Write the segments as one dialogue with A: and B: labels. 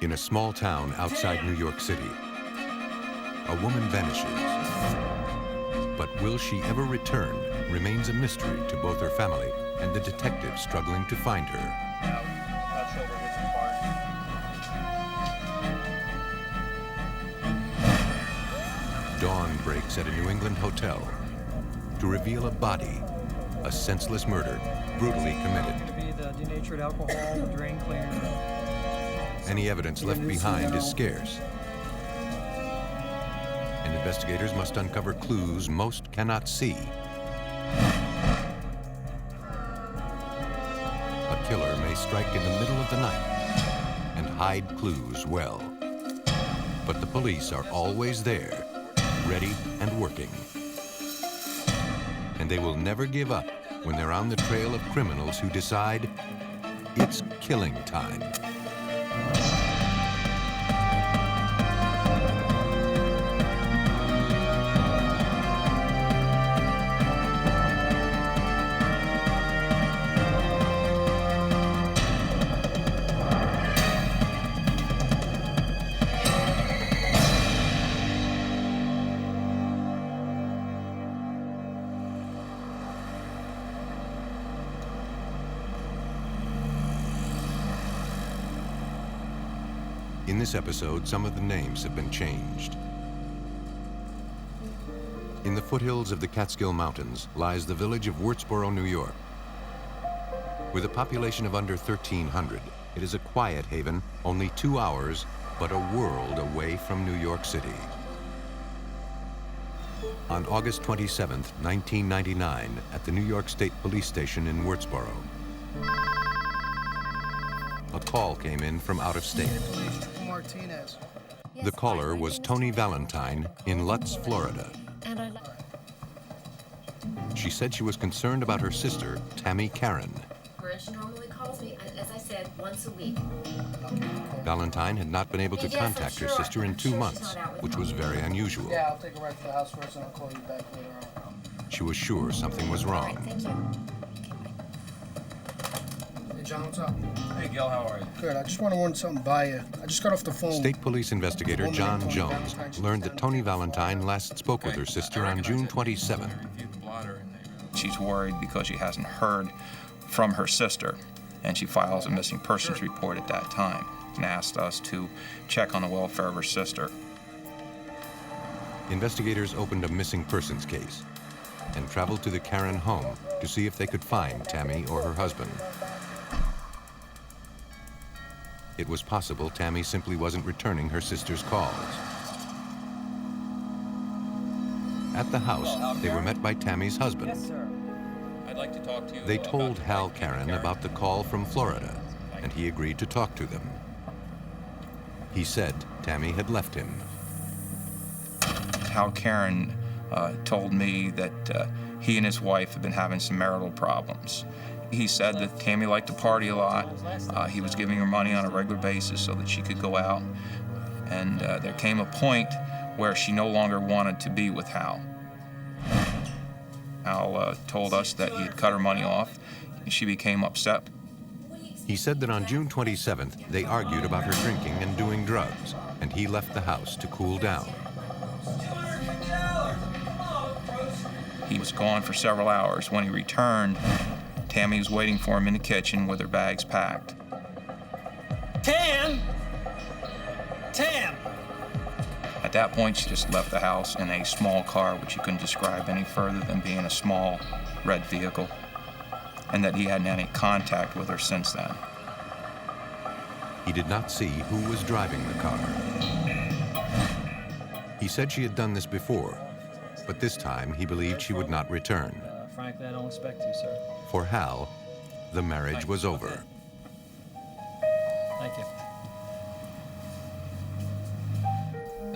A: In a small town outside New York City, a woman vanishes. But will she ever return remains a mystery to both her family and the detectives struggling to find her. Dawn breaks at a New England hotel to reveal a body, a senseless murder brutally committed.
B: The denatured alcohol, the drain cleaner.
A: Any evidence left behind is scarce, and investigators must uncover clues most cannot see. A killer may strike in the middle of the night and hide clues well. But the police are always there, ready and working. And they will never give up when they're on the trail of criminals who decide it's killing time. In this episode, some of the names have been changed. In the foothills of the Catskill Mountains lies the village of Wurtsboro, New York. With a population of under 1,300, it is a quiet haven, only 2 hours, but a world away from New York City. On August 27, 1999, at the New York State Police Station in Wurtsboro, a call came in from out of state. The caller was Tony Valentine in Lutz, Florida. She said she was concerned about her sister, Tammy Karen.
C: She normally calls me, as I said, once a week.
A: Valentine had not been able to contact her sister in 2 months, which was very unusual.
D: Yeah, I'll take her right to the house first and I'll call you back later on.
A: She was sure something was wrong.
C: Thank you.
D: Hey, John, what's up?
E: Hey, Gil, how are you?
D: Good. I just want to run something by you. I just got off the phone.
A: State police investigator John Jones learned that Tony Valentine last spoke with her sister on June 27th.
E: She's worried because she hasn't heard from her sister, and she files a missing persons report at that time and asked us to check on the welfare of her sister.
A: Investigators opened a missing persons case and traveled to the Karen home to see if they could find Tammy or her husband. It was possible Tammy simply wasn't returning her sister's calls. At the house, they were met by Tammy's husband.
B: Yes, sir.
E: I'd like to talk to you.
A: They told Hal Karen about the call from Florida, and he agreed to talk to them. He said Tammy had left him.
E: Hal Karen told me that he and his wife had been having some marital problems. He said that Tammy liked to party a lot. He was giving her money on a regular basis so that she could go out. And there came a point where she no longer wanted to be with Hal. Hal told us that he had cut her money off, and she became upset.
A: He said that on June 27th, they argued about her drinking and doing drugs, and he left the house to cool down.
E: He was gone for several hours. When he returned, Tammy was waiting for him in the kitchen with her bags packed.
B: Tam!
E: At that point, she just left the house in a small car, which you couldn't describe any further than being a small red vehicle, and that he hadn't had any contact with her since then.
A: He did not see who was driving the car. He said she had done this before, but this time he believed she would not return.
B: Frankly, I don't expect to, sir.
A: For Hal, the marriage was over.
B: Thank you.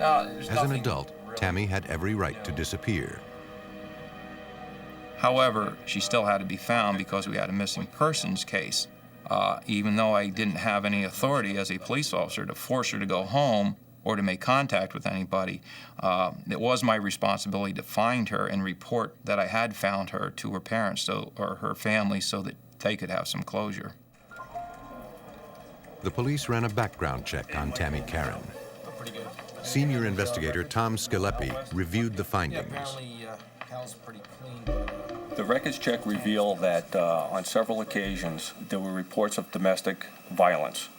A: As an adult, Tammy had every right to disappear.
E: However, she still had to be found because we had a missing persons case. Even though I didn't have any authority as a police officer to force her to go home or to make contact with anybody, it was my responsibility to find her and report that I had found her to her parents or her family so that they could have some closure.
A: The police ran a background check on Tammy Karen. Senior investigator Tom Scalepi reviewed the findings.
F: Hal's pretty clean,
G: The records check revealed that on several occasions there were reports of domestic violence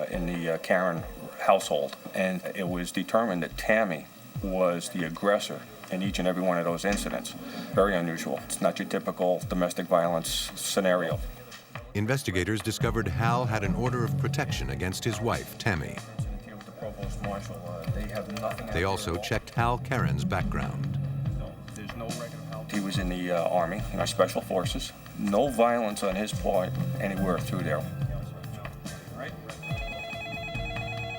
G: in the Karen household, and it was determined that Tammy was the aggressor in each and every one of those incidents. Very unusual. It's not your typical domestic violence scenario.
A: Investigators discovered Hal had an order of protection against his wife, Tammy. They also checked Hal Karen's background.
G: He was in the Army, in our Special Forces. No violence on his part anywhere through there.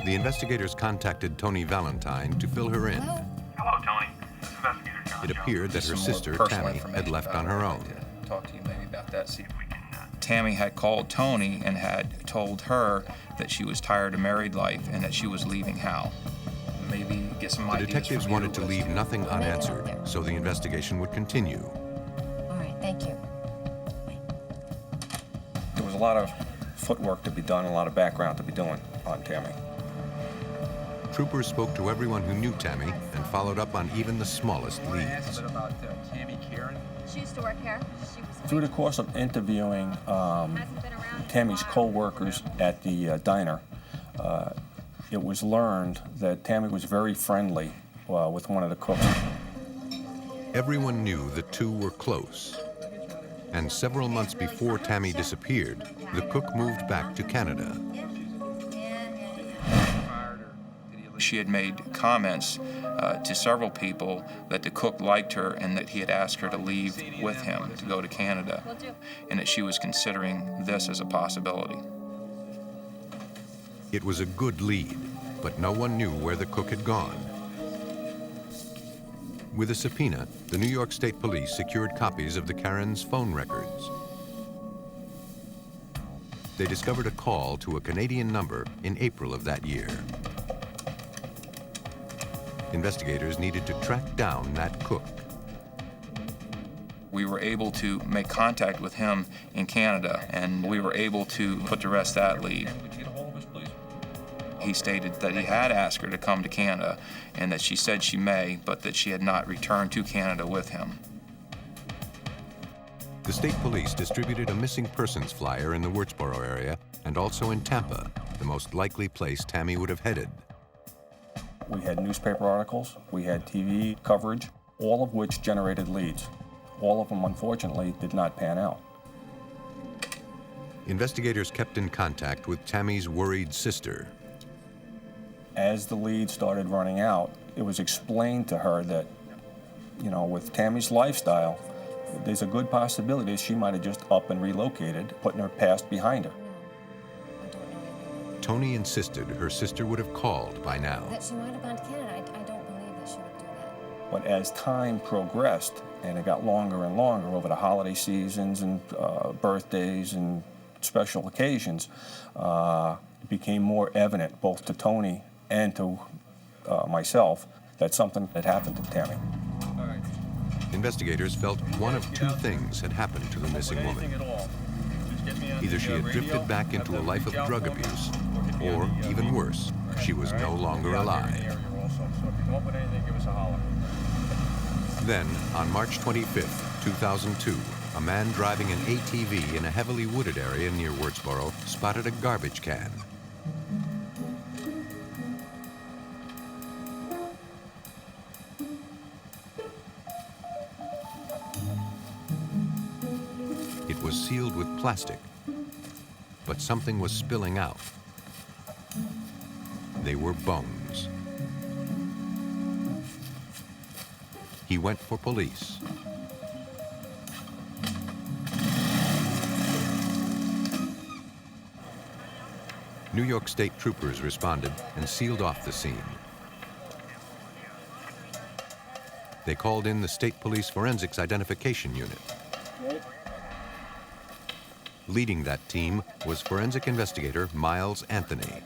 A: The investigators contacted Tony Valentine to fill her in.
H: Hello, Tony. This is Investigator John.
A: It appeared that her sister, Tammy, had left on her own.
E: Talk to you maybe about that, see if we can. Tammy had called Tony and had told her that she was tired of married life and that she was leaving Hal. Maybe get some
A: The
E: ideas
A: detectives
E: from you.
A: wanted to leave nothing unanswered, so the investigation would continue.
C: All right, thank you.
G: There was a lot of footwork to be done, a lot of background to be doing on Tammy.
A: Troopers spoke to everyone who knew Tammy and followed up on even the smallest leads.
F: about Tammy Karen.
I: She used to work here. She was
G: Through the course of interviewing Tammy's co-workers at the diner, it was learned that Tammy was very friendly with one of the cooks.
A: Everyone knew the two were close. And several months before Tammy disappeared, the cook moved back to Canada.
E: She had made comments to several people that the cook liked her and that he had asked her to leave with him to go to Canada, and that she was considering this as a possibility.
A: It was a good lead, but no one knew where the cook had gone. With a subpoena, the New York State Police secured copies of the Karen's phone records. They discovered a call to a Canadian number in April of that year. Investigators needed to track down that cook.
E: We were able to make contact with him in Canada, and we were able to put to rest that lead. He stated that he had asked her to come to Canada and that she said she may, but that she had not returned to Canada with him.
A: The state police distributed a missing persons flyer in the Wurtsboro area and also in Tampa, the most likely place Tammy would have headed.
G: We had newspaper articles, we had TV coverage, all of which generated leads. All of them, unfortunately, did not pan out.
A: Investigators kept in contact with Tammy's worried sister.
G: As the leads started running out, it was explained to her that, you know, with Tammy's lifestyle, there's a good possibility she might have just up and relocated, putting her past behind her.
A: Tony insisted her sister would have called by now.
C: That she might have gone to Canada. I don't believe that she would do that.
G: But as time progressed, and it got longer and longer over the holiday seasons and birthdays and special occasions, it became more evident both to Tony and to myself that something had happened to Tammy.
A: Investigators felt one of two things had happened to the missing woman. Either she had drifted back into a life of drug abuse, or, even worse, she was no longer alive. Then, on March 25th, 2002, a man driving an ATV in a heavily wooded area near Wurtsboro spotted a garbage can. It was sealed with plastic, but something was spilling out. They were bones. He went for police. New York State troopers responded and sealed off the scene. They called in the State Police Forensics Identification Unit. Leading that team was forensic investigator Miles Anthony.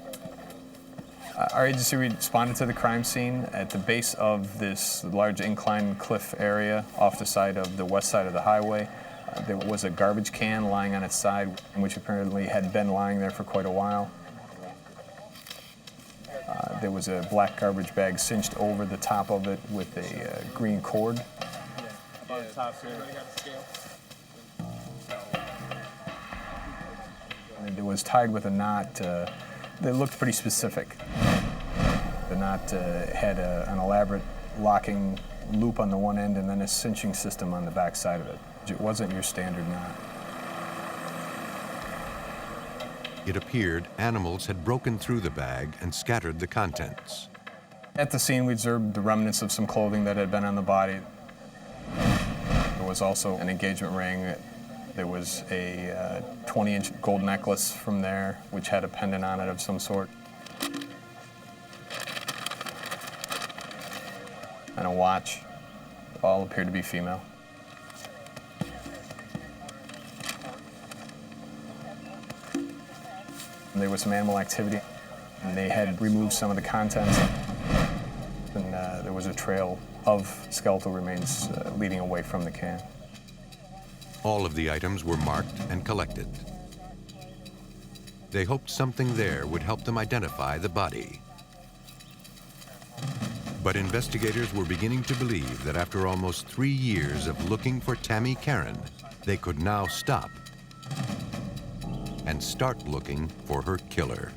J: Our agency responded to the crime scene at the base of this large inclined cliff area off the side of the west side of the highway. There was a garbage can lying on its side, which apparently had been lying there for quite a while. There was a black garbage bag cinched over the top of it with a green cord.
F: About the top here.
J: And it was tied with a knot that looked pretty specific. The knot had an elaborate locking loop on the one end and then a cinching system on the back side of it. It wasn't your standard knot.
A: It appeared animals had broken through the bag and scattered the contents.
J: At the scene, we observed the remnants of some clothing that had been on the body. There was also an engagement ring. There was a 20-inch gold necklace from there, which had a pendant on it of some sort. And a watch. All appeared to be female. And there was some animal activity, and they had removed some of the contents. And there was a trail of skeletal remains leading away from the can.
A: All of the items were marked and collected. They hoped something there would help them identify the body. But investigators were beginning to believe that after almost 3 years of looking for Tammy Karen, they could now stop and start looking for her killer.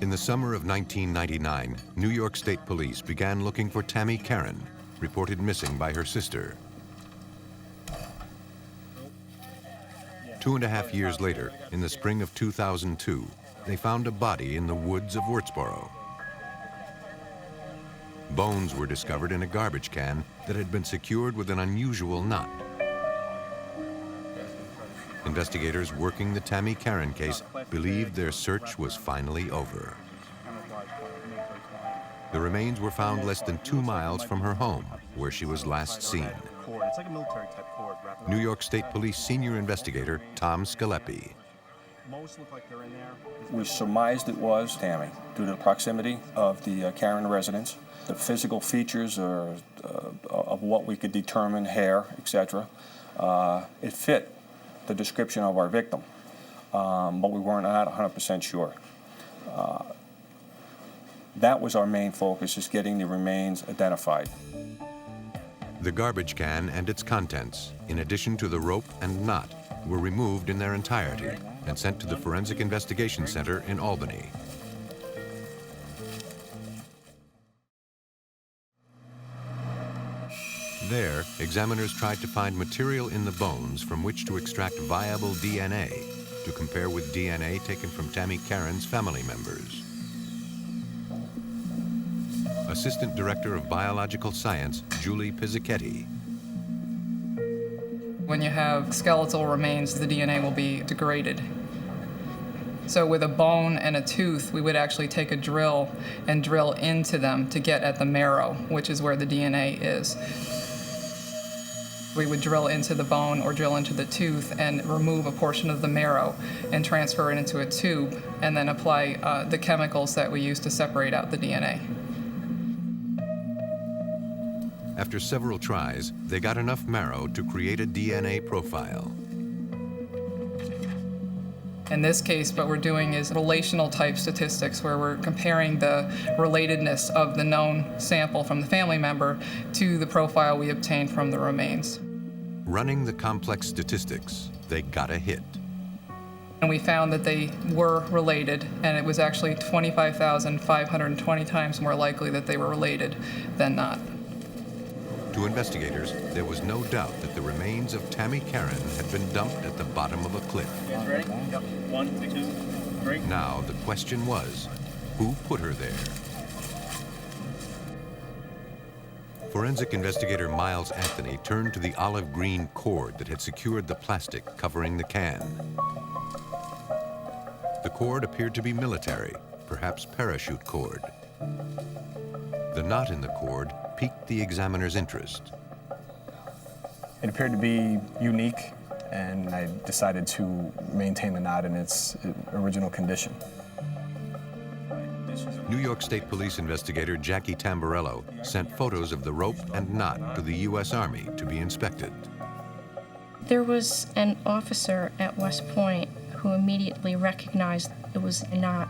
A: In the summer of 1999, New York State Police began looking for Tammy Karen, reported missing by her sister. 2.5 years later, in the spring of 2002, they found a body in the woods of Wurtsboro. Bones were discovered in a garbage can that had been secured with an unusual knot. Investigators working the Tammy Karen case believed their search was finally over. The remains were found less than 2 miles from her home, where she was last seen.
F: It's like a military type cord.
A: New York State Police senior investigator Tom Scalepi.
F: Most look like they're in there.
G: We surmised it was Tammy due to the proximity of the Karen residence, the physical features of what we could determine, hair, etc. It fit the description of our victim, but we weren't not 100% sure. That was our main focus, is getting the remains identified.
A: The garbage can and its contents, in addition to the rope and knot, were removed in their entirety and sent to the Forensic Investigation Center in Albany. There, examiners tried to find material in the bones from which to extract viable DNA to compare with DNA taken from Tammy Karen's family members. Assistant Director of Biological Science, Julie Pizzichetti.
K: When you have skeletal remains, the DNA will be degraded. So with a bone and a tooth, we would actually take a drill and drill into them to get at the marrow, which is where the DNA is. We would drill into the bone or drill into the tooth and remove a portion of the marrow and transfer it into a tube and then apply the chemicals that we use to separate out the DNA.
A: After several tries, they got enough marrow to create a DNA profile.
K: In this case, what we're doing is relational type statistics, where we're comparing the relatedness of the known sample from the family member to the profile we obtained from the remains.
A: Running the complex statistics, they got a hit.
K: And we found that they were related, and it was actually 25,520 times more likely that they were related than not.
A: To investigators, there was no doubt that the remains of Tammy Karen had been dumped at the bottom of a cliff.
F: You guys ready? Yep. 1, 2, 3.
A: Now, the question was, who put her there? Forensic investigator Miles Anthony turned to the olive green cord that had secured the plastic covering the can. The cord appeared to be military, perhaps parachute cord. The knot in the cord piqued the examiner's interest.
J: It appeared to be unique, and I decided to maintain the knot in its original condition.
A: New York State Police investigator Jackie Tamburello sent photos of the rope and knot to the U.S. Army to be inspected.
L: There was an officer at West Point who immediately recognized it was a knot.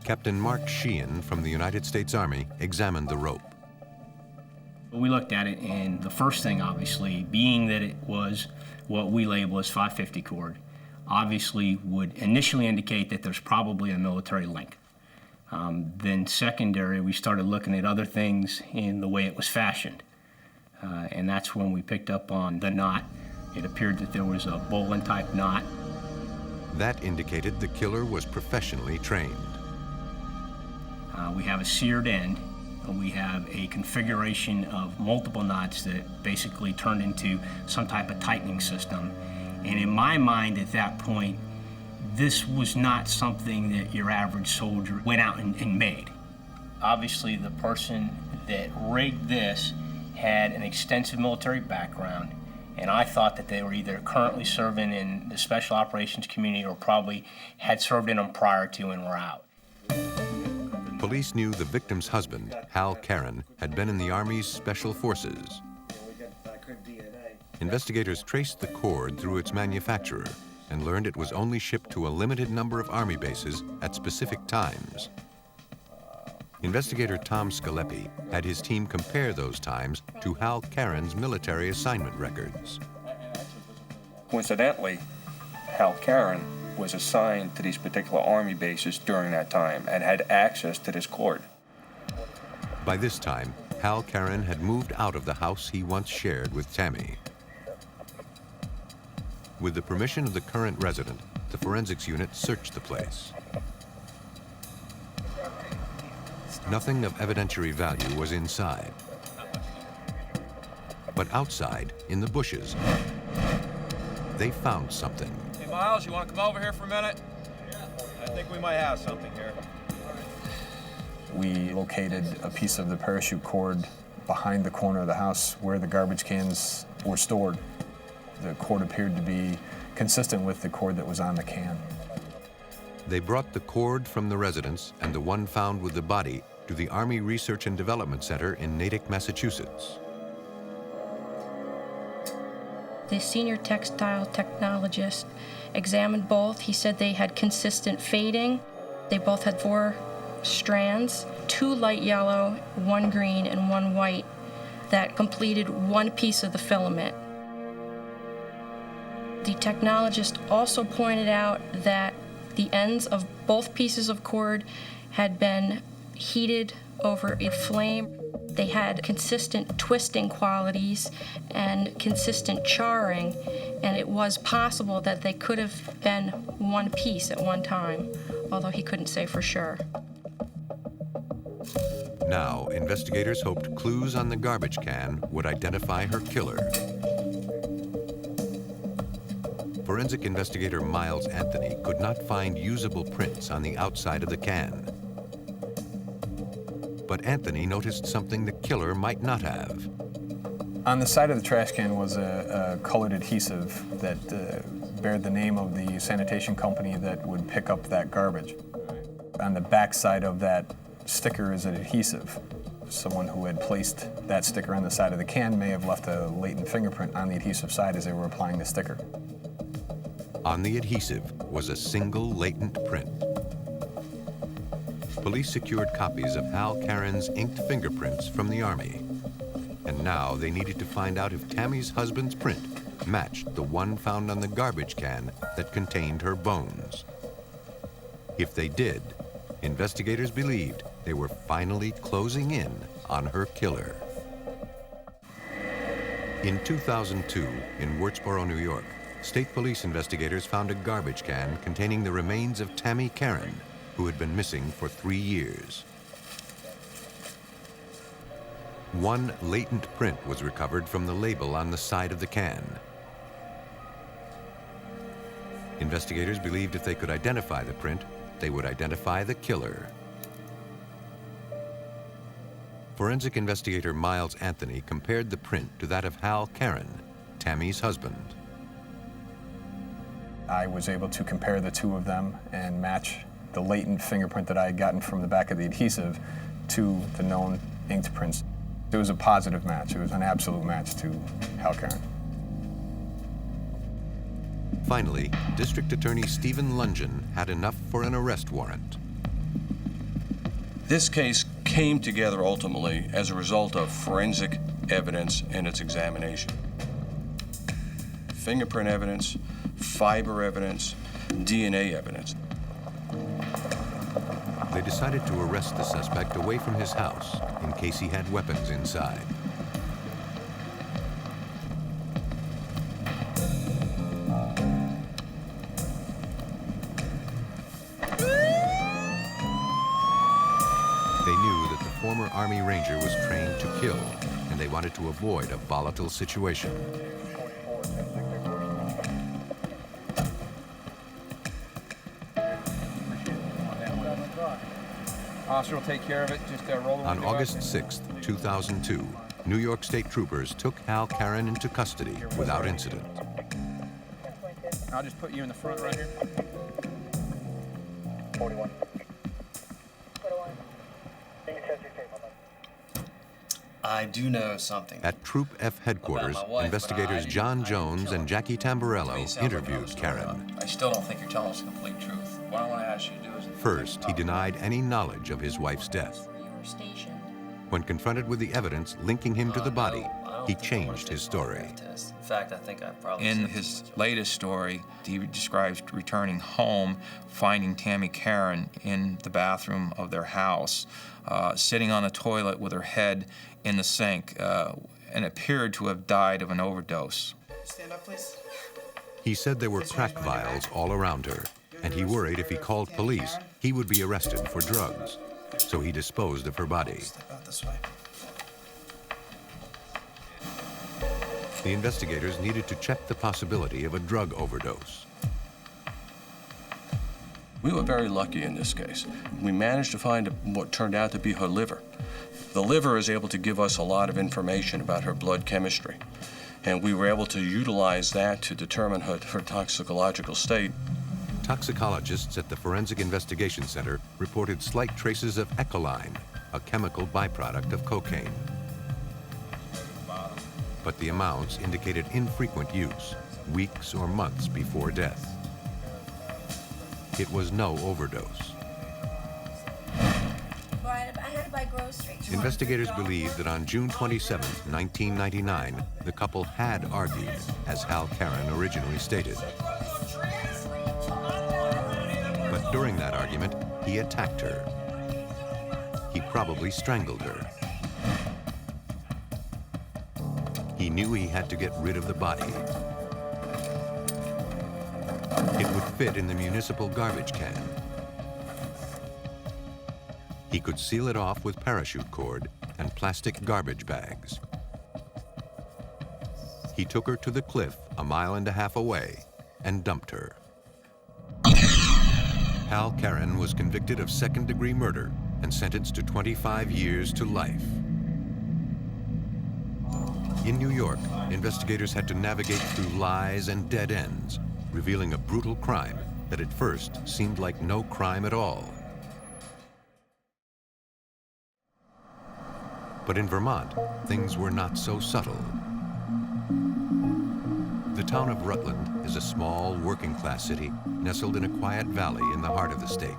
A: Captain Mark Sheehan from the United States Army examined the rope.
M: We looked at it, and the first thing, obviously, being that it was what we label as 550 cord, obviously would initially indicate that there's probably a military link. Then secondary, we started looking at other things in the way it was fashioned. And that's when we picked up on the knot. It appeared that there was a bowline-type knot.
A: That indicated the killer was professionally trained.
M: We have a seared end. We have a configuration of multiple knots that basically turned into some type of tightening system. And in my mind at that point, this was not something that your average soldier went out and made. Obviously, the person that rigged this had an extensive military background, and I thought that they were either currently serving in the special operations community or probably had served in them prior to and were out.
A: Police knew the victim's husband, Hal Karen, had been in the Army's Special Forces. Investigators traced the cord through its manufacturer and learned it was only shipped to a limited number of Army bases at specific times. Investigator Tom Scalepi had his team compare those times to Hal Karen's military assignment records.
G: Coincidentally, Hal Karen was assigned to these particular Army bases during that time and had access to this cord.
A: By this time, Hal Karen had moved out of the house he once shared with Tammy. With the permission of the current resident, the forensics unit searched the place. Nothing of evidentiary value was inside. But outside, in the bushes, they found something.
N: Hey, Miles, you want to come over here for a minute? I think we might have something here.
J: We located a piece of the parachute cord behind the corner of the house where the garbage cans were stored. The cord appeared to be consistent with the cord that was on the can.
A: They brought the cord from the residence and the one found with the body to the Army Research and Development Center in Natick, Massachusetts.
L: The senior textile technologist examined both. He said they had consistent fading. They both had 4 strands, 2 light yellow, 1 green, and 1 white, that completed 1 piece of the filament. The technologist also pointed out that the ends of both pieces of cord had been heated over a flame. They had consistent twisting qualities and consistent charring, and it was possible that they could have been 1 piece at one time, although he couldn't say for sure.
A: Now, investigators hoped clues on the garbage can would identify her killer. Forensic investigator Miles Anthony could not find usable prints on the outside of the can. But Anthony noticed something the killer might not have.
J: On the side of the trash can was a colored adhesive that bared the name of the sanitation company that would pick up that garbage. On the back side of that sticker is an adhesive. Someone who had placed that sticker on the side of the can may have left a latent fingerprint on the adhesive side as they were applying the sticker.
A: On the adhesive was a single latent print. Police secured copies of Hal Karen's inked fingerprints from the Army. And now they needed to find out if Tammy's husband's print matched the one found on the garbage can that contained her bones. If they did, investigators believed they were finally closing in on her killer. In 2002, in Wurtsboro, New York, state police investigators found a garbage can containing the remains of Tammy Karen, who had been missing for 3 years. 1 latent print was recovered from the label on the side of the can. Investigators believed if they could identify the print, they would identify the killer. Forensic investigator Miles Anthony compared the print to that of Hal Karen, Tammy's husband.
J: I was able to compare the 2 of them and match the latent fingerprint that I had gotten from the back of the adhesive to the known inked prints. It was a positive match. It was an absolute match to Hal Karen.
A: Finally, District Attorney Stephen Lungen had enough for an arrest warrant.
G: This case came together ultimately as a result of forensic evidence in its examination. Fingerprint evidence, fiber evidence, DNA evidence.
A: They decided to arrest the suspect away from his house in case he had weapons inside. They knew that the former Army Ranger was trained to kill, and they wanted to avoid a volatile situation.
N: Officer will take care of it. Just roll the
A: On
N: window
A: August
N: up.
A: 6, 2002, New York State troopers took Hal Karen into custody without incident.
N: I'll just put you in the front right here.
O: 41.
P: I do know something.
A: At Troop F headquarters, investigators John Jones and Jackie Tamburello interviewed Karen.
P: I still don't think you're telling us the complete truth. What I want to ask you to do is...
A: First, he denied any knowledge of his wife's death. When confronted with the evidence linking him to the body, he changed his story.
P: In fact, I think I probably...
E: In his latest story, he describes returning home, finding Tammy Karen in the bathroom of their house, sitting on the toilet with her head in the sink, and appeared to have died of an overdose.
O: Stand up, please.
A: He said there were crack vials all around her, and he worried if he called police, he would be arrested for drugs. So he disposed of her body.
O: Step out this way.
A: The investigators needed to check the possibility of a drug overdose.
G: We were very lucky in this case. We managed to find what turned out to be her liver. The liver is able to give us a lot of information about her blood chemistry, and we were able to utilize that to determine her toxicological state.
A: Toxicologists at the Forensic Investigation Center reported slight traces of echoline, a chemical byproduct of cocaine. But the amounts indicated infrequent use, weeks or months before death. It was no overdose.
C: I had to buy groceries.
A: Investigators believe that on June 27, 1999, the couple had argued, as Hal Karen originally stated. But during that argument, he attacked her. He probably strangled her. He knew he had to get rid of the body. It would fit in the municipal garbage can. He could seal it off with parachute cord and plastic garbage bags. He took her to the cliff 1.5 miles away and dumped her. Hal Karen was convicted of second-degree murder and sentenced to 25 years to life. In New York, investigators had to navigate through lies and dead ends, revealing a brutal crime that at first seemed like no crime at all. But in Vermont, things were not so subtle. The town of Rutland is a small, working-class city nestled in a quiet valley in the heart of the state.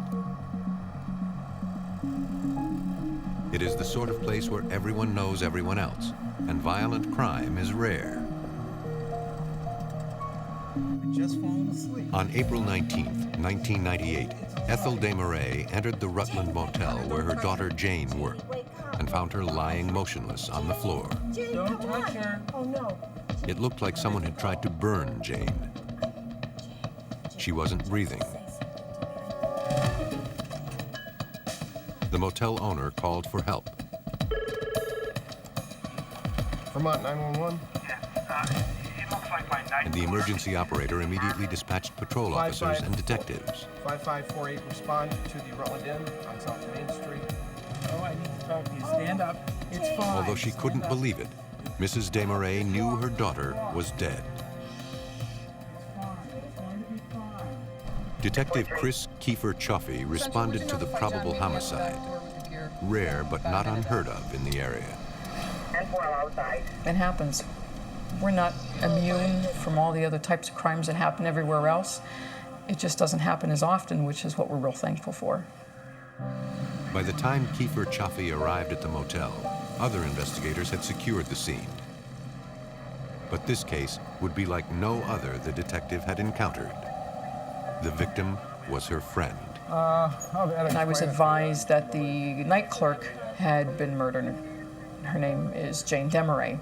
A: It is the sort of place where everyone knows everyone else, and violent crime is rare.
O: Just falling asleep.
A: On April 19, 1998, Ethel Desmarais entered the Rutland Motel where her daughter Jane worked and found her lying motionless on the floor.
B: Don't touch her.
C: Oh, no.
A: It looked like someone had tried to burn Jane. She wasn't breathing. The motel owner called for help.
O: Vermont 911.
H: It looks like my night...
A: And the emergency operator immediately dispatched patrol officers and detectives.
O: 5548, respond to the Rutland Inn on South Main Street.
B: Oh, I need to talk to you. Stand up. It's fine.
A: Although she couldn't believe it, Mrs. Desmarais knew her daughter was dead. Detective Chris Kiefer-Chaffee responded to the probable homicide. Rare but not unheard of in the area.
K: It happens. We're not immune from all the other types of crimes that happen everywhere else. It just doesn't happen as often, which is what we're real thankful for.
A: By the time Kiefer Chaffee arrived at the motel, other investigators had secured the scene. But this case would be like no other the detective had encountered. The victim was her friend.
K: And I was advised that the night clerk had been murdered. Her name is Jane Demaray.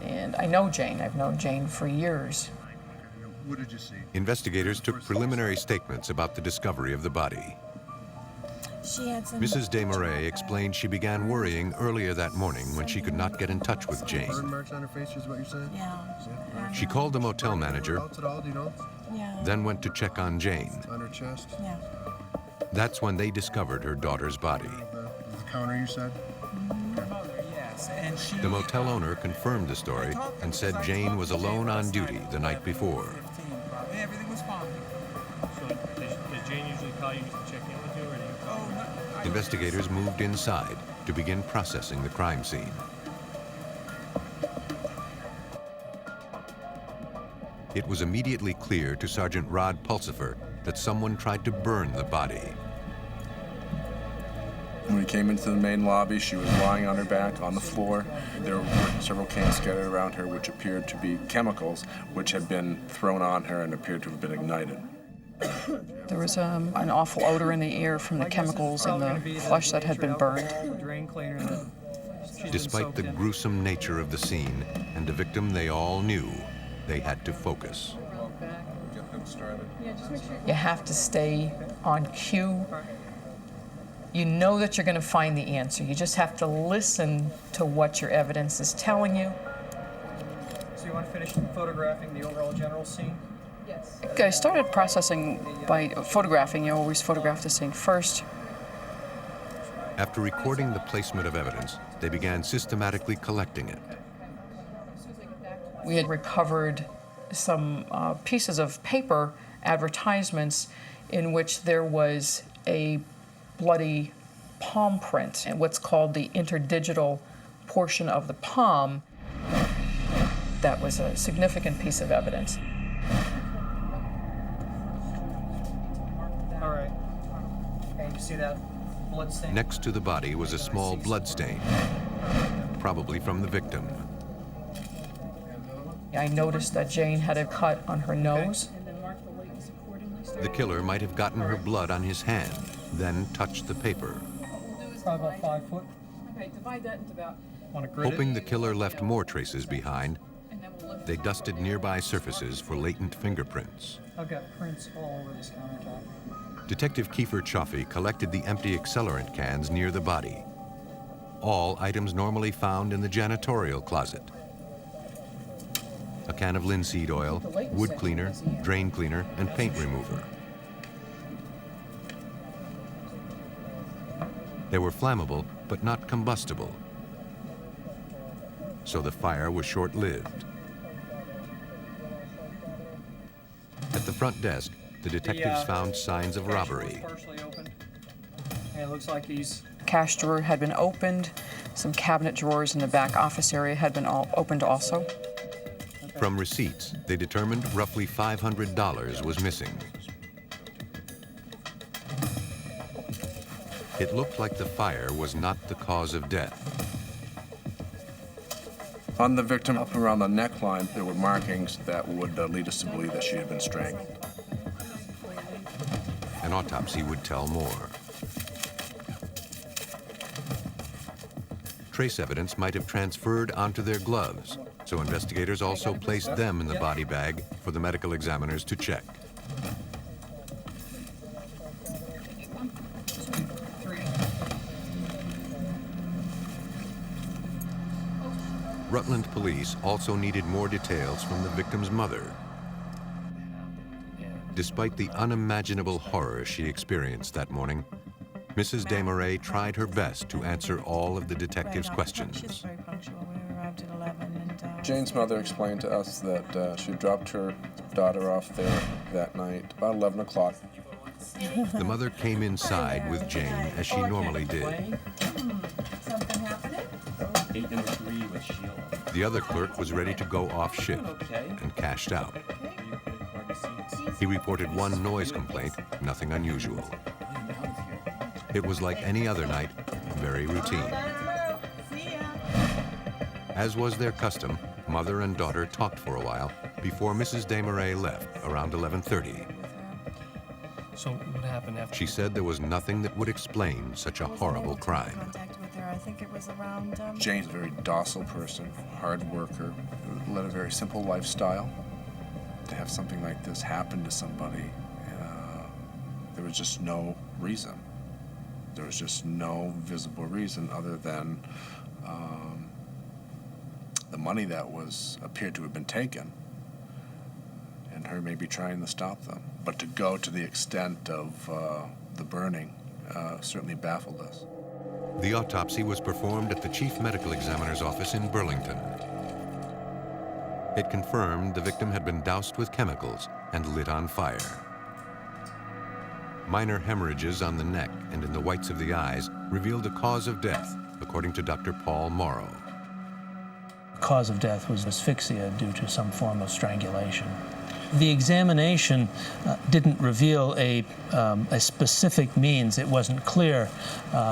K: And I know Jane. I've known Jane for years.
F: What did you see?
A: Investigators took preliminary statements about the discovery of the body. Mrs. Desmarais explained she began worrying earlier that morning when she could not get in touch with Jane.
F: Burn marks on her face is what you're saying?
I: Yeah.
A: She called the motel manager,
F: At all, do you know?
I: Yeah.
A: then went to check on Jane.
F: On her chest?
I: Yeah.
A: That's when they discovered her daughter's body.
F: The counter you said?
B: Yes, and she...
A: The motel owner confirmed the story and said Jane was alone on duty the night before.
B: Everything was fine.
F: So does Jane usually call you just to check in with you, or do you call?
B: Oh, no.
A: Investigators moved inside to begin processing the crime scene. It was immediately clear to Sergeant Rod Pulsifer that someone tried to burn the body.
Q: When we came into the main lobby, she was lying on her back on the floor. There were several cans scattered around her, which appeared to be chemicals, which had been thrown on her and appeared to have been ignited.
K: There was an awful odor in the air from the chemicals in the flesh that had been burned.
B: Drain cleaner.
A: Despite the gruesome nature of the scene and the victim they all knew, they had to focus.
K: You have to stay on cue. You know that you're going to find the answer. You just have to listen to what your evidence is telling you.
B: So you want to finish photographing the overall general scene?
K: Yes. I started processing by photographing. You always photograph the scene first.
A: After recording the placement of evidence, they began systematically collecting it.
K: We had recovered some pieces of paper advertisements in which there was a bloody palm print and what's called the interdigital portion of the palm. That was a significant piece of evidence.
B: All right. Okay, you see that blood stain?
A: Next to the body was a small blood stain, probably from the victim.
K: I noticed that Jane had a cut on her nose.
A: The killer might have gotten her blood on his hand, then touched the paper.
B: Probably about 5 foot.
K: Okay, divide that into about...
A: Hoping the killer left more traces behind, they dusted nearby surfaces for latent fingerprints.
B: I've got prints all over this countertop.
A: Detective Kiefer Chaffee collected the empty accelerant cans near the body. All items normally found in the janitorial closet. A can of linseed oil, wood cleaner, drain cleaner, and paint remover. They were flammable, but not combustible. So the fire was short-lived. At the front desk, the detectives found signs of robbery.
B: Partially opened. And it looks like these...
K: Cash drawer had been opened. Some cabinet drawers in the back office area had been opened also.
A: From receipts, they determined roughly $500 was missing. It looked like the fire was not the cause of death.
Q: On the victim, up around the neckline, there were markings that would lead us to believe that she had been strangled.
A: An autopsy would tell more. Trace evidence might have transferred onto their gloves, so investigators also placed them in the body bag for the medical examiners to check. Rutland police also needed more details from the victim's mother. Despite the unimaginable horror she experienced that morning, Mrs. Desmarais tried her best to answer all of the detective's questions.
Q: Jane's mother explained to us that she dropped her daughter off there that night, about 11 o'clock.
A: The mother came inside with Jane as she normally did.
C: Something happening?
F: 8 and 3 with Sheila.
A: The other clerk was ready to go off shift and cashed out. He reported one noise complaint, nothing unusual. It was like any other night, very routine. As was their custom, mother and daughter talked for a while before Mrs. Desmarais left around 11:30.
F: So what happened after?
A: She said there was nothing that would explain such a horrible crime.
I: I think it was around.
Q: Jane's a very docile person, hard worker, led a very simple lifestyle. To have something like this happen to somebody, there was just no reason. There was just no visible reason other than the money that appeared to have been taken, and her maybe trying to stop them. But to go to the extent of the burning certainly baffled us.
A: The autopsy was performed at the chief medical examiner's office in Burlington. It confirmed the victim had been doused with chemicals and lit on fire. Minor hemorrhages on the neck and in the whites of the eyes revealed the cause of death, according to Dr. Paul Morrow.
R: The cause of death was asphyxia due to some form of strangulation. The examination didn't reveal a specific means. It wasn't clear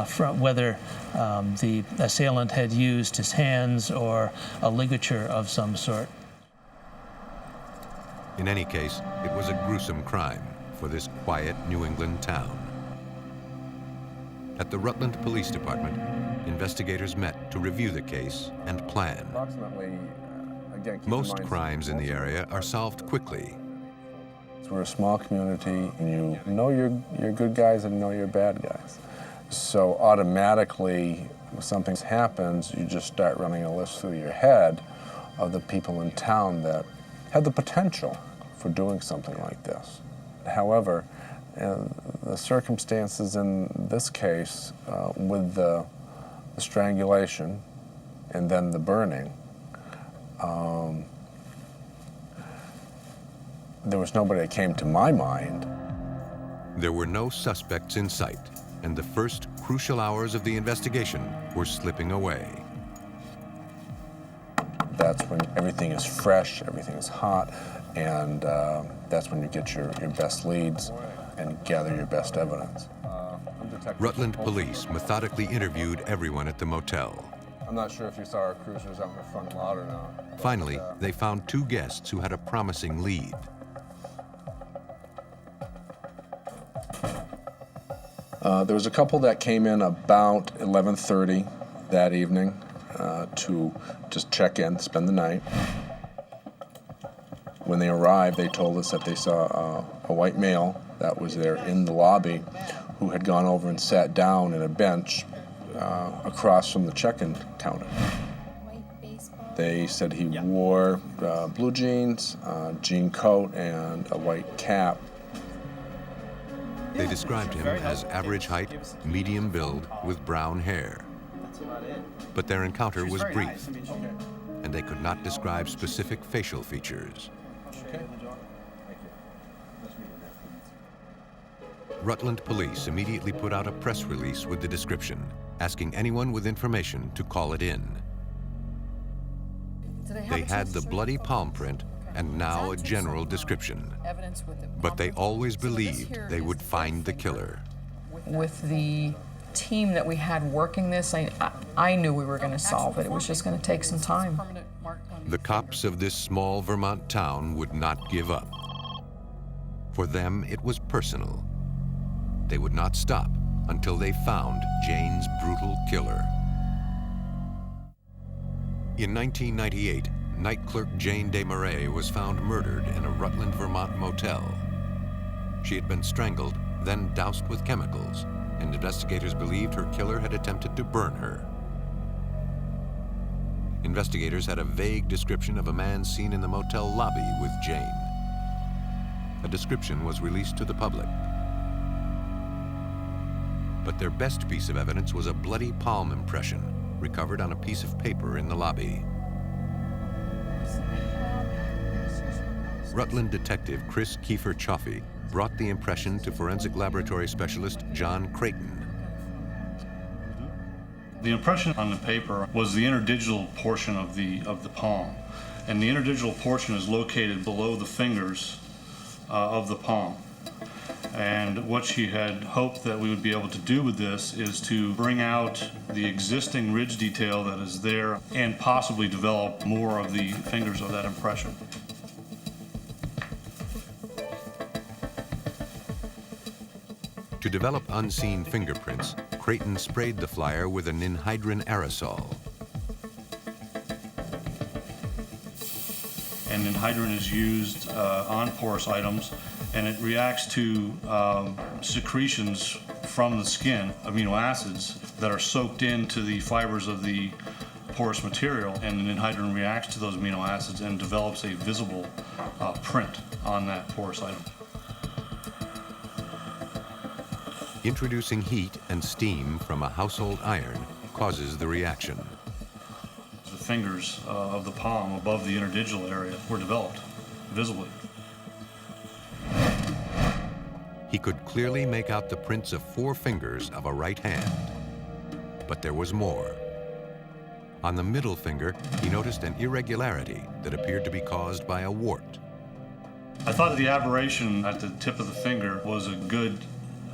R: from whether the assailant had used his hands or a ligature of some sort.
A: In any case, it was a gruesome crime for this quiet New England town. At the Rutland Police Department, investigators met to review the case and plan.
Q: Approximately, again,
A: Most crimes in the area are solved quickly.
Q: We're a small community, and you know your good guys and know your bad guys. So automatically, when something happens, you just start running a list through your head of the people in town that had the potential for doing something like this. However, the circumstances in this case, with the strangulation and then the burning, there was nobody that came to my mind.
A: There were no suspects in sight, and the first crucial hours of the investigation were slipping away.
Q: That's when everything is fresh, everything is hot, and that's when you get your best leads and gather your best evidence.
A: Rutland police methodically interviewed everyone at the motel.
Q: I'm not sure if you saw our cruisers out in the front lot or not.
A: Finally, they found two guests who had a promising lead.
Q: There was a couple that came in about 11:30 that evening to just check in, spend the night. When they arrived, they told us that they saw a white male that was there in the lobby who had gone over and sat down in a bench across from the check-in counter. They said he wore blue jeans, jean coat, and a white cap.
A: They described him as average height, medium build, with brown hair. But their encounter was brief, and they could not describe specific facial features. Rutland police immediately put out a press release with the description, asking anyone with information to call it in. They had the bloody palm print and now a general description. But they always believed they would find the killer.
K: With the team that we had working this, I knew we were going to solve it. It was just going to take some time.
A: The cops of this small Vermont town would not give up. For them, it was personal. They would not stop until they found Jane's brutal killer. In 1998, night clerk Jane Desmarais was found murdered in a Rutland, Vermont motel. She had been strangled, then doused with chemicals, and investigators believed her killer had attempted to burn her. Investigators had a vague description of a man seen in the motel lobby with Jane. A description was released to the public. But their best piece of evidence was a bloody palm impression recovered on a piece of paper in the lobby. Rutland detective Chris Kiefer Chaffee brought the impression to forensic laboratory specialist John Creighton.
S: The impression on the paper was the interdigital portion of the palm. And the interdigital portion is located below the fingers of the palm. And what she had hoped that we would be able to do with this is to bring out the existing ridge detail that is there and possibly develop more of the fingers of that impression.
A: To develop unseen fingerprints, Creighton sprayed the flyer with a ninhydrin aerosol.
S: And ninhydrin is used on porous items, and it reacts to secretions from the skin, amino acids, that are soaked into the fibers of the porous material, and the ninhydrin reacts to those amino acids and develops a visible print on that porous item.
A: Introducing heat and steam from a household iron causes the reaction.
S: The fingers of the palm above the interdigital area were developed visibly.
A: He could clearly make out the prints of 4 fingers of a right hand. But there was more. On the middle finger, he noticed an irregularity that appeared to be caused by a wart.
S: I thought the aberration at the tip of the finger was a good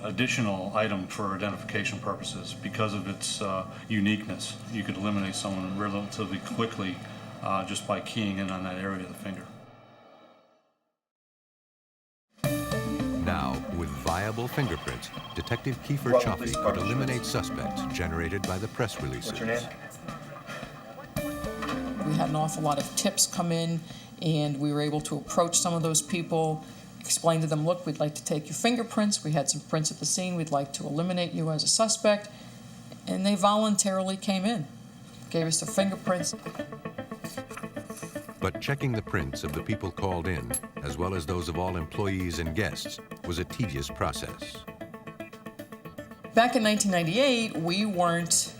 S: additional item for identification purposes because of its uniqueness. You could eliminate someone relatively quickly just by keying in on that area of the finger.
A: Now, with viable fingerprints, Detective Kiefer Chaffee could eliminate suspects generated by the press releases.
T: What's your name?
U: We had an awful lot of tips come in, and we were able to approach some of those people, explain to them, look, we'd like to take your fingerprints. We had some prints at the scene. We'd like to eliminate you as a suspect. And they voluntarily came in, gave us their fingerprints.
A: But checking the prints of the people called in, as well as those of all employees and guests, was a tedious process.
U: Back in 1998, we weren't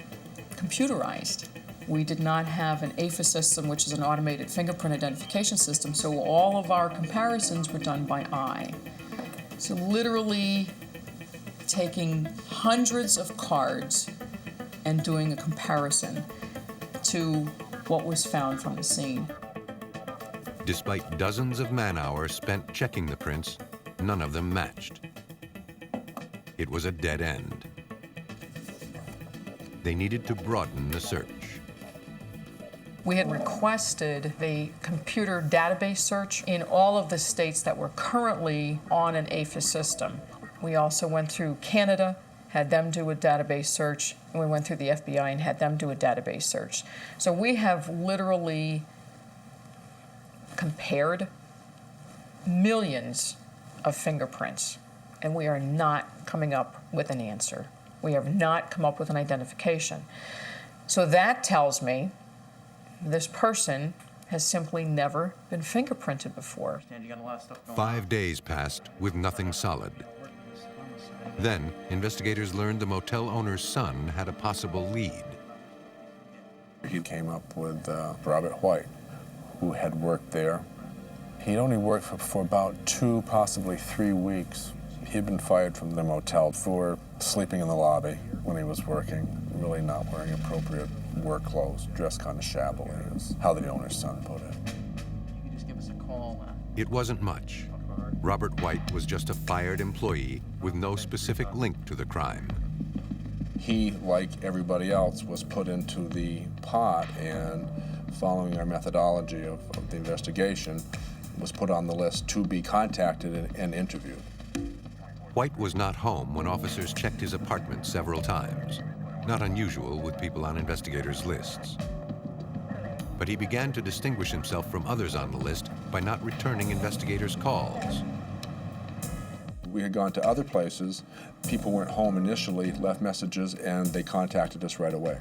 U: computerized. We did not have an AFIS system, which is an automated fingerprint identification system, so all of our comparisons were done by eye. So literally taking hundreds of cards and doing a comparison to what was found from the scene.
A: Despite dozens of man-hours spent checking the prints, none of them matched. It was a dead end. They needed to broaden the search.
U: We had requested the computer database search in all of the states that were currently on an AFIS system. We also went through Canada, had them do a database search, and we went through the FBI and had them do a database search. So we have literally compared millions of fingerprints, and we are not coming up with an answer. We have not come up with an identification. So that tells me this person has simply never been fingerprinted before.
A: 5 days passed with nothing solid. Then, investigators learned the motel owner's son had a possible lead.
Q: He came up with Robert White, who had worked there. He'd only worked for about 2, possibly 3 weeks. He'd been fired from the motel for sleeping in the lobby when he was working, really not wearing appropriate work clothes, dressed kind of shabbily, is how the owner's son put it.
T: You can just give us a call.
A: It wasn't much. Robert White was just a fired employee with no specific link to the crime.
Q: He, like everybody else, was put into the pot and, following our methodology of the investigation, was put on the list to be contacted and interviewed.
A: White was not home when officers checked his apartment several times. Not unusual with people on investigators' lists. But he began to distinguish himself from others on the list by not returning investigators' calls.
Q: We had gone to other places, people weren't home initially, left messages, and they contacted us right away.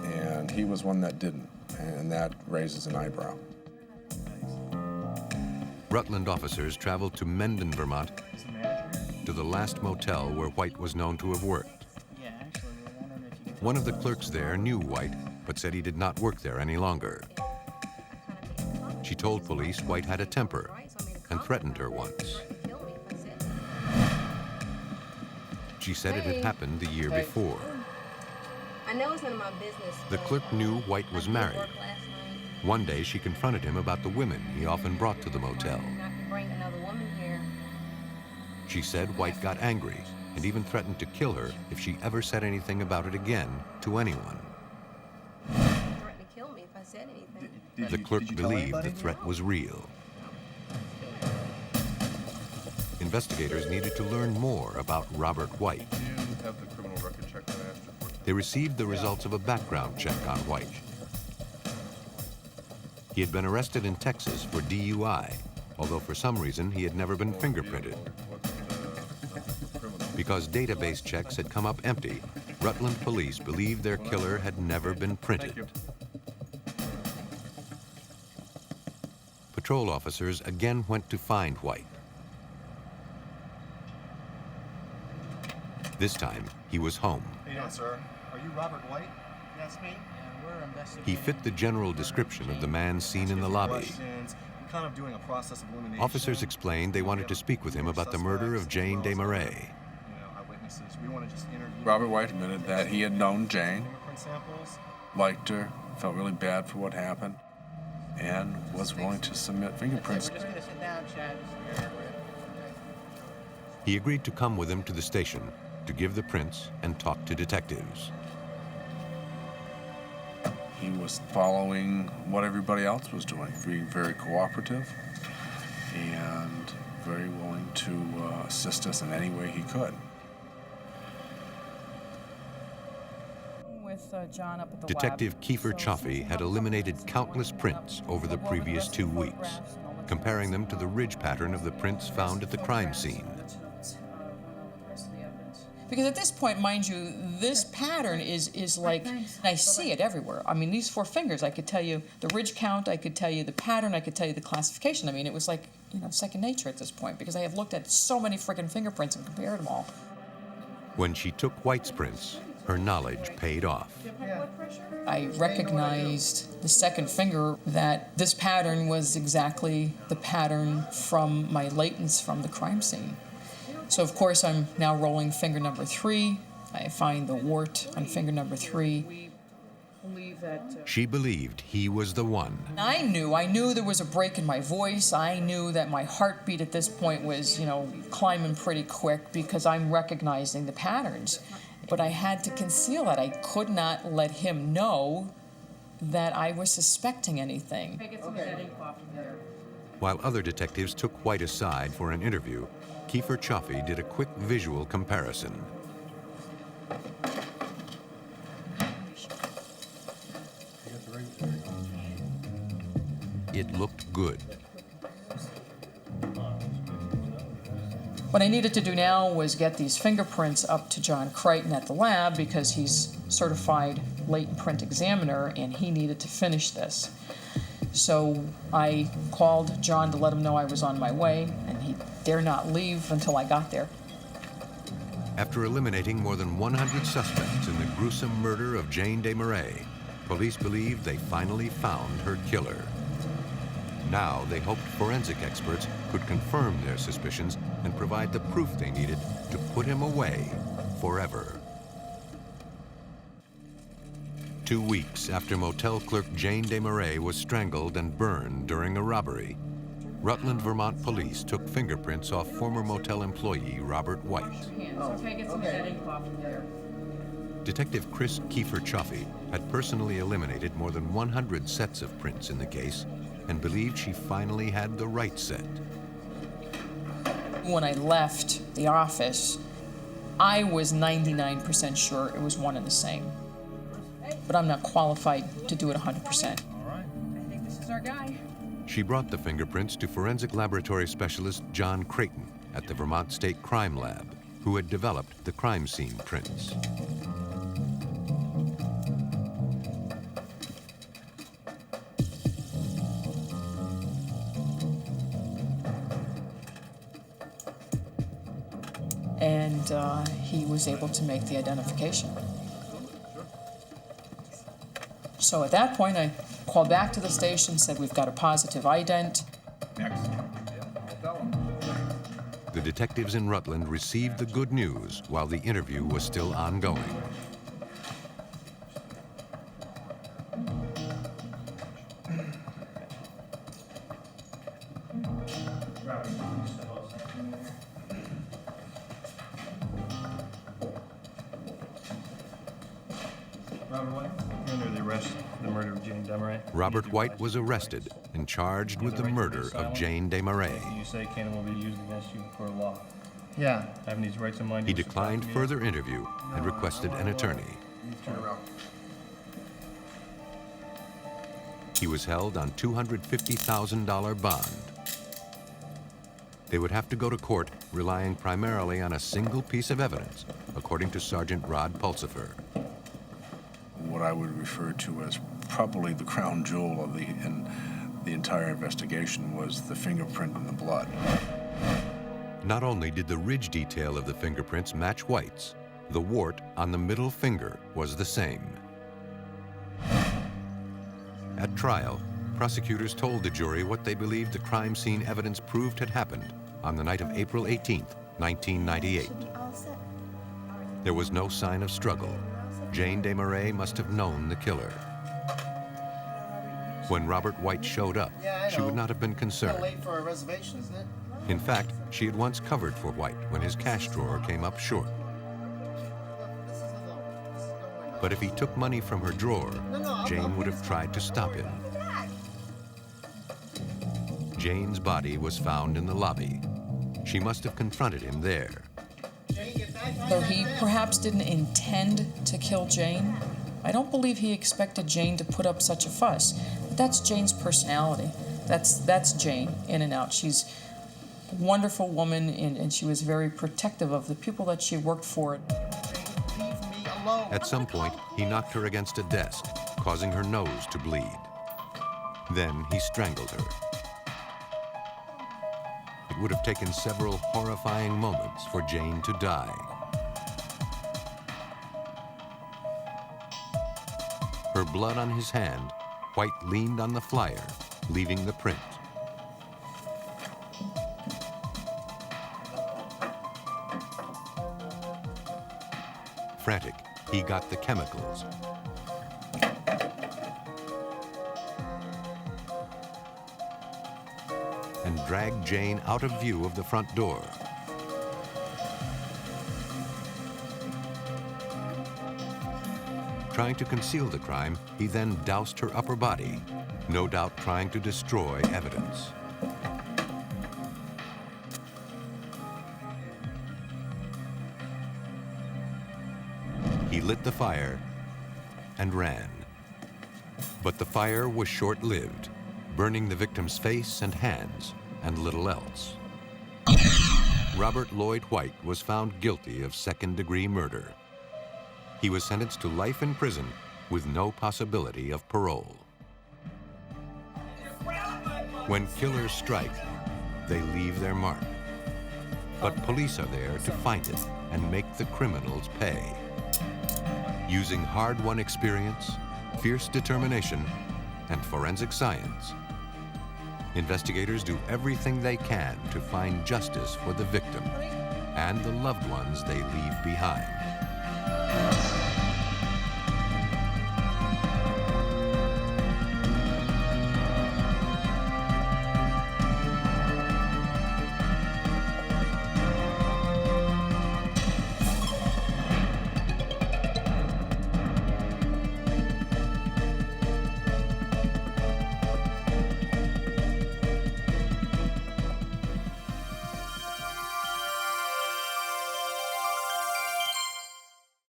Q: And he was one that didn't, and that raises an eyebrow.
A: Rutland officers traveled to Mendon, Vermont, to the last motel where White was known to have worked. One of the clerks there knew White, but said he did not work there any longer. She told police White had a temper and threatened her once. She said it had happened the year before.
D: I know it's none of my business.
A: The clerk knew White was married. One day she confronted him about the women he often brought to the motel.
D: Not to bring another woman here.
A: She said White got angry and even threatened to kill her if she ever said anything about it again to anyone.
D: Threatened to kill me if I said anything.
A: The clerk believed the threat was real. Investigators needed to learn more about Robert White.
V: Do you have the criminal record check that I asked you for?
A: They received the results of a background check on White. He had been arrested in Texas for DUI, although for some reason he had never been fingerprinted. Because database checks had come up empty, Rutland police believed their killer had never been printed. Patrol officers again went to find White. This time, he was home.
O: How you doing, sir? Are you Robert White?
T: That's me. And we're investigating.
A: He fit the general description of the man seen in the lobby.
O: We're kind of doing a process of elimination.
A: Officers explained they wanted to speak with him about the murder of Jane DeMarais.
O: Eyewitnesses. We want to just interview.
Q: Robert White admitted that he had known Jane,
O: Fingerprint samples.
Q: liked her, felt really bad for what happened, and was willing to submit fingerprints.
T: We're just going to sit down, Chad.
A: He agreed to come with him to the station to give the prints and talk to detectives.
Q: He was following what everybody else was doing, being very cooperative and very willing to assist us in any way he could.
U: With John up at the
A: Detective
U: lab.
A: Kiefer Chaffee had eliminated countless prints over the previous 2 weeks, comparing them to the ridge pattern of the prints found at the crime scene.
U: Because at this point, mind you, this pattern is like, I see it everywhere. I mean, these 4 fingers, I could tell you the ridge count, I could tell you the pattern, I could tell you the classification. I mean, it was like, second nature at this point, because I have looked at so many freaking fingerprints and compared them all.
A: When she took White's prints, her knowledge paid off.
U: I recognized the second finger that this pattern was exactly the pattern from my latents from the crime scene. So of course I'm now rolling finger number 3. I find the wart on finger number 3.
A: She believed he was the one.
U: I knew there was a break in my voice. I knew that my heartbeat at this point was, climbing pretty quick because I'm recognizing the patterns. But I had to conceal that. I could not let him know that I was suspecting anything.
A: While other detectives took White aside for an interview, Kiefer Chaffee did a quick visual comparison. It looked good.
U: What I needed to do now was get these fingerprints up to John Crichton at the lab because he's certified latent print examiner and he needed to finish this. So I called John to let him know I was on my way, and he dare not leave until I got there.
A: After eliminating more than 100 suspects in the gruesome murder of Jane DeMarais, police believed they finally found her killer. Now they hoped forensic experts could confirm their suspicions and provide the proof they needed to put him away forever. 2 weeks after motel clerk Jane DeMarais was strangled and burned during a robbery, Rutland, Vermont police took fingerprints off former motel employee Robert White. Detective Chris Kiefer Chaffee had personally eliminated more than 100 sets of prints in the case and believed she finally had the right set.
U: When I left the office, I was 99% sure it was one and the same. But I'm not qualified to do it 100%.
T: All right. I think this is our guy.
A: She brought the fingerprints to forensic laboratory specialist John Creighton at the Vermont State Crime Lab, who had developed the crime scene prints.
U: And he was able to make the identification. So at that point, I called back to the station, said we've got a positive ident.
A: The detectives in Rutland received the good news while the interview was still ongoing.
F: Robert White, you're under the arrest for the murder of Jane DeMarais.
A: Robert White was arrested and charged with the murder of Jane DeMarais.
F: You say Cannon will be used against you for law. Yeah. Having these rights in mind.
A: He declined further interview and requested an attorney.
O: Turn around.
A: He was held on $250,000 bond. They would have to go to court relying primarily on a single piece of evidence, according to Sergeant Rod Pulsifer.
Q: What I would refer to as probably the crown jewel of the entire investigation was the fingerprint in the blood.
A: Not only did the ridge detail of the fingerprints match White's, the wart on the middle finger was the same. At trial, prosecutors told the jury what they believed the crime scene evidence proved had happened on the night of April 18, 1998. There was no sign of struggle. Jane DeMarais must have known the killer. When Robert White showed up, she would not have been concerned.
O: Late for a reservation, isn't it?
A: In fact, she had once covered for White when his cash drawer came up short. But if he took money from her drawer, Jane would have tried to stop him. Jane's body was found in the lobby. She must have confronted him there.
U: Though he perhaps didn't intend to kill Jane, I don't believe he expected Jane to put up such a fuss. But that's Jane's personality. That's Jane, in and out. She's a wonderful woman, and she was very protective of the people that she worked for.
A: At some point, he knocked her against a desk, causing her nose to bleed. Then he strangled her. It would have taken several horrifying moments for Jane to die. Her blood on his hand, White leaned on the flyer, leaving the print. Frantic, he got the chemicals. And dragged Jane out of view of the front door. Trying to conceal the crime, he then doused her upper body, no doubt trying to destroy evidence. He lit the fire and ran. But the fire was short-lived, burning the victim's face and hands and little else. Robert Lloyd White was found guilty of second-degree murder. He was sentenced to life in prison with no possibility of parole. When killers strike, they leave their mark. But police are there to find it and make the criminals pay. Using hard-won experience, fierce determination, and forensic science, investigators do everything they can to find justice for the victim and the loved ones they leave behind.